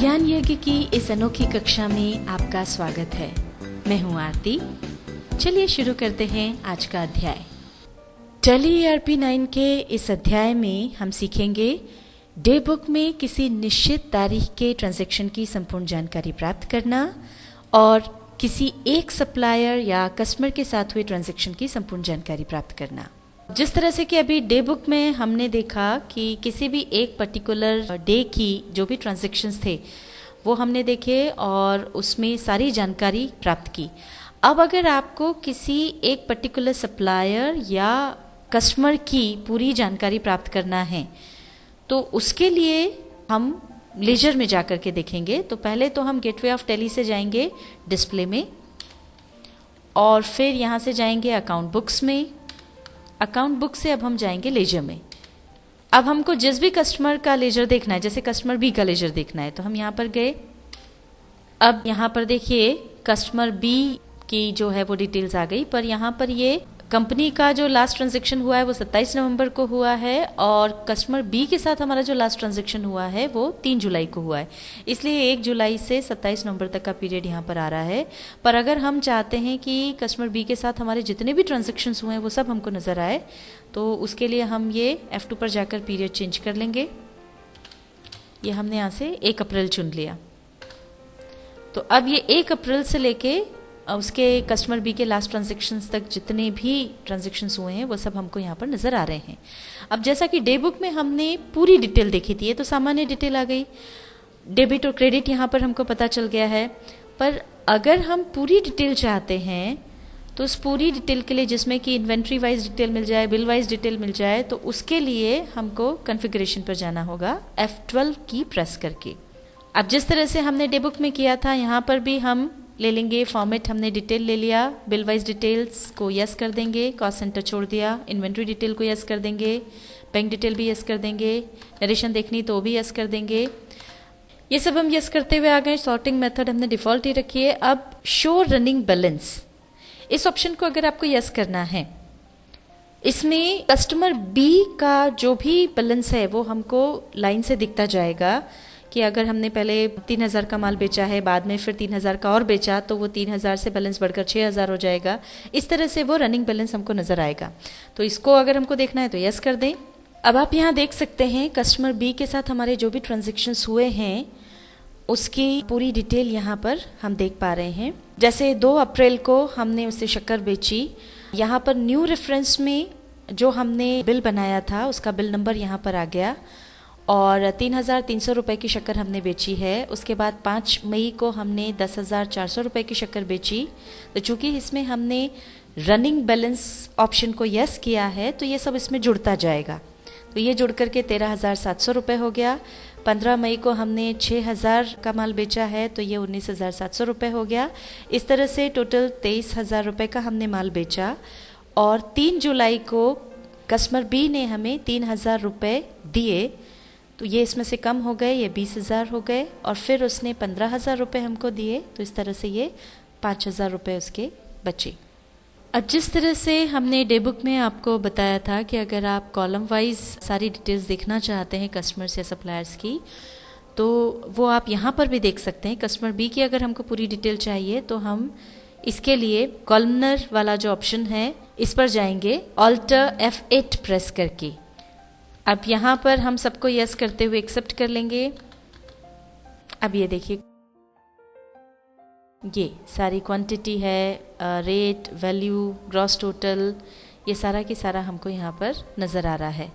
ज्ञान यज्ञ की इस अनोखी कक्षा में आपका स्वागत है। मैं हूं आरती। चलिए शुरू करते हैं आज का अध्याय। टैली ERP9 के इस अध्याय में हम सीखेंगे डे बुक में किसी निश्चित तारीख के ट्रांजैक्शन की संपूर्ण जानकारी प्राप्त करना और किसी एक सप्लायर या कस्टमर के साथ हुए ट्रांजैक्शन की संपूर्ण जानकारी प्राप्त करना। जिस तरह से कि अभी डे बुक में हमने देखा कि किसी भी एक पर्टिकुलर डे की जो भी ट्रांजैक्शंस थे वो हमने देखे और उसमें सारी जानकारी प्राप्त की। अब अगर आपको किसी एक पर्टिकुलर सप्लायर या कस्टमर की पूरी जानकारी प्राप्त करना है तो उसके लिए हम लेजर में जाकर के देखेंगे। तो पहले तो हम गेटवे ऑफ टैली से जाएंगे डिस्प्ले में और फिर यहाँ से जाएंगे अकाउंट बुक्स में। अकाउंट बुक से अब हम जाएंगे लेजर में। अब हमको जिस भी कस्टमर का लेजर देखना है, जैसे कस्टमर बी का लेजर देखना है, तो हम यहाँ पर गए। अब यहाँ पर देखिए कस्टमर बी की जो है वो डिटेल्स आ गई, पर यहाँ पर ये कंपनी का जो लास्ट ट्रांजैक्शन हुआ है वो 27 नवंबर को हुआ है और कस्टमर बी के साथ हमारा जो लास्ट ट्रांजैक्शन हुआ है वो 3 जुलाई को हुआ है। इसलिए 1 जुलाई से 27 नवंबर तक का पीरियड यहाँ पर आ रहा है। पर अगर हम चाहते हैं कि कस्टमर बी के साथ हमारे जितने भी ट्रांजैक्शंस हुए हैं वो सब हमको नज़र आए, तो उसके लिए हम ये F2 पर जाकर पीरियड चेंज कर लेंगे। ये हमने यहाँ से 1 अप्रैल चुन लिया। तो अब ये 1 अप्रैल से लेके उसके कस्टमर बी के लास्ट ट्रांजैक्शंस तक जितने भी ट्रांजैक्शंस हुए हैं वो सब हमको यहाँ पर नज़र आ रहे हैं। अब जैसा कि डे बुक में हमने पूरी डिटेल देखी थी, ये तो सामान्य डिटेल आ गई, डेबिट और क्रेडिट यहाँ पर हमको पता चल गया है। पर अगर हम पूरी डिटेल चाहते हैं तो उस पूरी डिटेल के लिए, जिसमें कि इन्वेंट्री वाइज डिटेल मिल जाए, बिल वाइज डिटेल मिल जाए, तो उसके लिए हमको कॉन्फ़िगरेशन पर जाना होगा F12 की प्रेस करके। अब जिस तरह से हमने डे बुक में किया था, यहाँ पर भी हम ले लेंगे फॉर्मेट। हमने डिटेल ले लिया, बिल वाइज डिटेल्स को यस कर देंगे, कॉस्ट सेंटर छोड़ दिया, इन्वेंट्री डिटेल को यस कर देंगे, बैंक डिटेल भी यस कर देंगे, नरेशन देखनी तो भी यस कर देंगे। ये सब हम यस करते हुए आ गए। सॉर्टिंग मेथड हमने डिफ़ॉल्ट ही रखी है। अब शो रनिंग बैलेंस, इस ऑप्शन को अगर आपको यस करना है, इसमें कस्टमर बी का जो भी बैलेंस है वो हमको लाइन से दिखता जाएगा कि अगर हमने पहले 3000 का माल बेचा है, बाद में फिर 3000 का और बेचा, तो वो 3000 से बैलेंस बढ़कर 6000 हो जाएगा। इस तरह से वो रनिंग बैलेंस हमको नज़र आएगा। तो इसको अगर हमको देखना है तो यस कर दें। अब आप यहाँ देख सकते हैं कस्टमर बी के साथ हमारे जो भी ट्रांजैक्शंस हुए हैं उसकी पूरी डिटेल यहाँ पर हम देख पा रहे हैं। जैसे 2 अप्रैल को हमने उससे शक्कर बेची। यहाँ पर न्यू रेफरेंस में जो हमने बिल बनाया था उसका बिल नंबर यहाँ पर आ गया और 3300 रुपये की शक्कर हमने बेची है। उसके बाद 5 मई को हमने 10,400 रुपये की शक्कर बेची। तो चूंकि इसमें हमने रनिंग बैलेंस ऑप्शन को यस किया है तो ये सब इसमें जुड़ता जाएगा। तो ये जुड़ करके 13,700 रुपये हो गया। 15 मई को हमने 6,000 का माल बेचा है तो ये 19,700 रुपये हो गया। इस तरह से टोटल 23,000 रुपये का हमने माल बेचा और 3 जुलाई को कस्टमर बी ने हमें 3,000 रुपये दिए, तो ये इसमें से कम हो गए, ये 20,000 हो गए और फिर उसने 15,000 रुपये हमको दिए। तो इस तरह से ये 5,000 रुपये उसके बचे। अब जिस तरह से हमने डे बुक में आपको बताया था कि अगर आप कॉलम वाइज सारी डिटेल्स देखना चाहते हैं कस्टमर्स या सप्लायर्स की, तो वो आप यहाँ पर भी देख सकते हैं। कस्टमर बी की अगर हमको पूरी डिटेल चाहिए तो हम इसके लिए कॉलमनर वाला जो ऑप्शन है इस पर जाएंगे, ऑल्टर F8 प्रेस करके। अब यहाँ पर हम सबको यस करते हुए एक्सेप्ट कर लेंगे। अब ये देखिए ये सारी क्वांटिटी है, रेट, वैल्यू, ग्रॉस टोटल, ये सारा की सारा हमको यहाँ पर नज़र आ रहा है।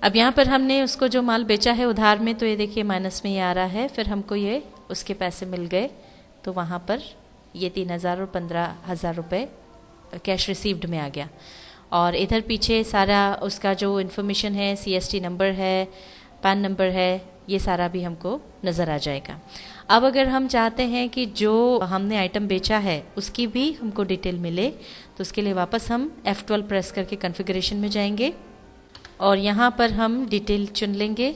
अब यहाँ पर हमने उसको जो माल बेचा है उधार में, तो ये देखिए माइनस में ये आ रहा है। फिर हमको ये उसके पैसे मिल गए, तो वहाँ पर ये 3,000 और 15,000 रुपये कैश रिसीव्ड में आ गया। और इधर पीछे सारा उसका जो इन्फॉर्मेशन है, CST नंबर है, पैन नंबर है, ये सारा भी हमको नज़र आ जाएगा। अब अगर हम चाहते हैं कि जो हमने आइटम बेचा है उसकी भी हमको डिटेल मिले, तो उसके लिए वापस हम F12 प्रेस करके कॉन्फ़िगरेशन में जाएंगे और यहाँ पर हम डिटेल चुन लेंगे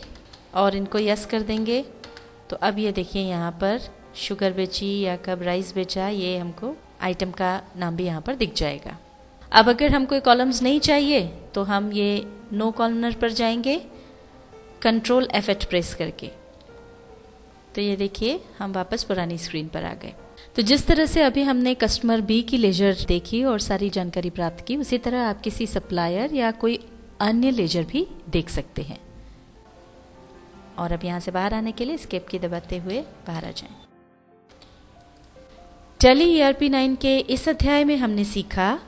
और इनको यस कर देंगे। तो अब ये देखिए यहाँ पर शुगर बेची या कब राइस बेचा, ये हमको आइटम का नाम भी यहाँ पर दिख जाएगा। अब अगर हमको कॉलम्स नहीं चाहिए तो हम ये नो कॉलमनर पर जाएंगे, कंट्रोल F8 प्रेस करके। तो ये देखिए हम वापस पुरानी स्क्रीन पर आ गए। तो जिस तरह से अभी हमने कस्टमर बी की लेजर देखी और सारी जानकारी प्राप्त की, उसी तरह आप किसी सप्लायर या कोई अन्य लेजर भी देख सकते हैं। और अब यहाँ से बाहर आने के लिए एस्केप की दबाते हुए बाहर आ जाएं। टैली ERP 9 के इस अध्याय में हमने सीखा